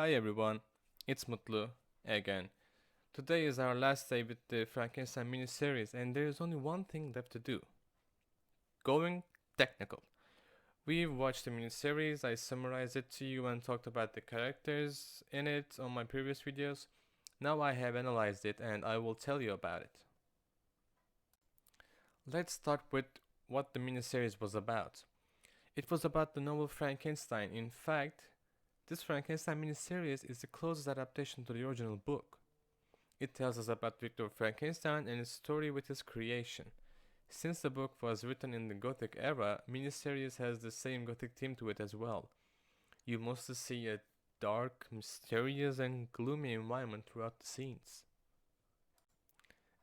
Hi everyone, it's Mutlu again. Today is our last day with the Frankenstein Mini-Series and there is only one thing left to do. Going technical. We've watched the mini-series, I summarized it to you and talked about the characters in it on my previous videos. Now I have analyzed it and I will tell you about it. Let's start with what the mini-series was about. It was about the novel Frankenstein. In fact, this Frankenstein mini-series is the closest adaptation to the original book. It tells us about Victor Frankenstein and his story with his creation. Since the book was written in the Gothic era, miniseries has the same Gothic theme to it as well. You mostly see a dark, mysterious, and gloomy environment throughout the scenes.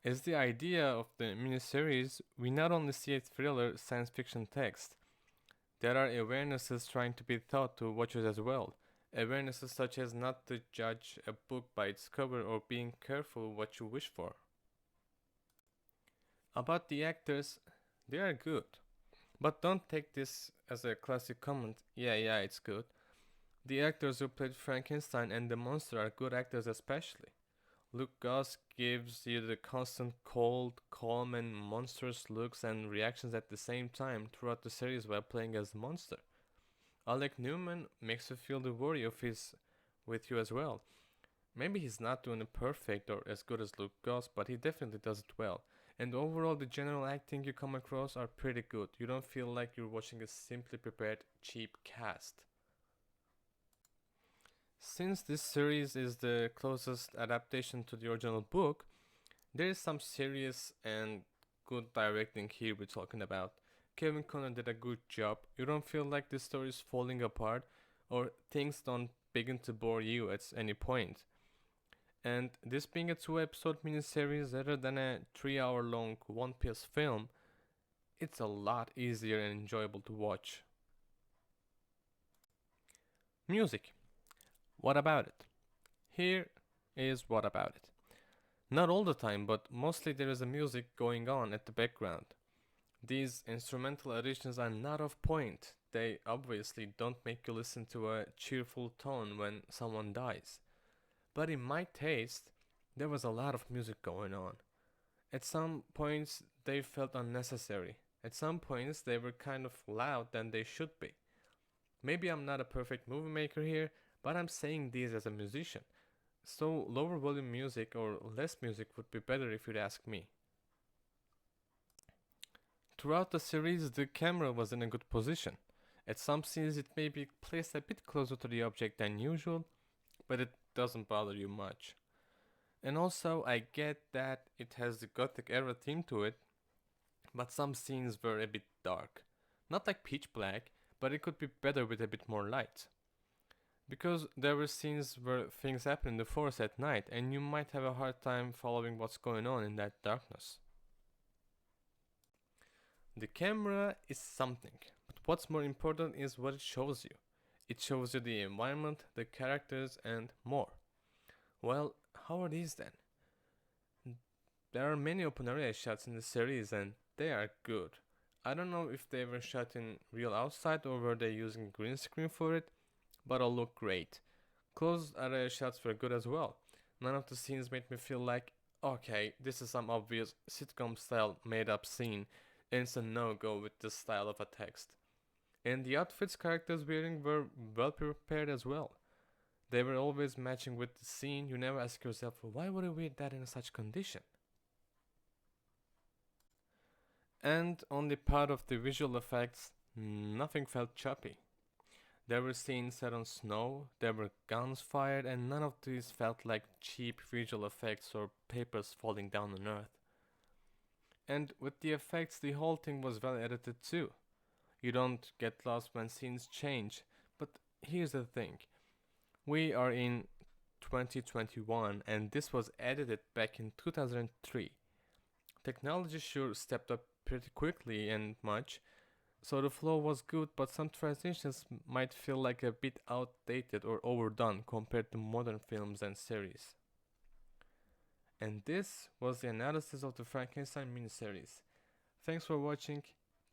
As the idea of the miniseries, we not only see a thriller science fiction text, there are awarenesses trying to be taught to watchers as well. Awarenesses such as not to judge a book by its cover or being careful what you wish for. About the actors, they are good. But don't take this as a classic comment, yeah, it's good. The actors who played Frankenstein and the monster are good actors especially. Luke Goss gives you the constant cold, calm and monstrous looks and reactions at the same time throughout the series while playing as the monster. Alec Newman makes you feel the worry of his with you as well. Maybe he's not doing it perfect or as good as Luke Goss, but he definitely does it well. And overall, the general acting you come across are pretty good. You don't feel like you're watching a simply prepared, cheap cast. Since this series is the closest adaptation to the original book, there is some serious and good directing here we're talking about. Kevin Conner did a good job. You don't feel like the story is falling apart or things don't begin to bore you at any point. And this being a 2 episode miniseries rather than a 3 hour long One Piece film, it's a lot easier and enjoyable to watch. Music. What about it? Here is what about it. Not all the time, but mostly there is a music going on at the background. These instrumental additions are not off point. They obviously don't make you listen to a cheerful tone when someone dies. But in my taste, there was a lot of music going on. At some points, they felt unnecessary. At some points, they were kind of loud than they should be. Maybe I'm not a perfect movie maker here, but I'm saying this as a musician. So, lower volume music or less music would be better if you'd ask me. Throughout the series, the camera was in a good position. At some scenes, it may be placed a bit closer to the object than usual, but it doesn't bother you much. And also, I get that it has the Gothic era theme to it, but some scenes were a bit dark. Not like pitch black, but it could be better with a bit more light. Because there were scenes where things happen in the forest at night, and you might have a hard time following what's going on in that darkness. The camera is something, but what's more important is what it shows you. It shows you the environment, the characters, and more. Well, how are these then? There are many open area shots in the series and they are good. I don't know if they were shot in real outside or were they using green screen for it, but all look great. Closed area shots were good as well. None of the scenes made me feel like, okay, this is some obvious sitcom style made up scene, and it's a no-go with this style of a text. And the outfits characters wearing were well prepared as well. They were always matching with the scene. You never ask yourself, why would I wear that in such condition? And on the part of the visual effects, nothing felt choppy. There were scenes set on snow, there were guns fired, and none of these felt like cheap visual effects or papers falling down on earth. And with the effects, the whole thing was well edited too. You don't get lost when scenes change, but here's the thing. We are in 2021 and this was edited back in 2003. Technology sure stepped up pretty quickly and much, so the flow was good, but some transitions might feel like a bit outdated or overdone compared to modern films and series. And this was the analysis of the Frankenstein miniseries. Thanks for watching,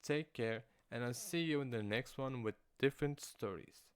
take care, and I'll see you in the next one with different stories.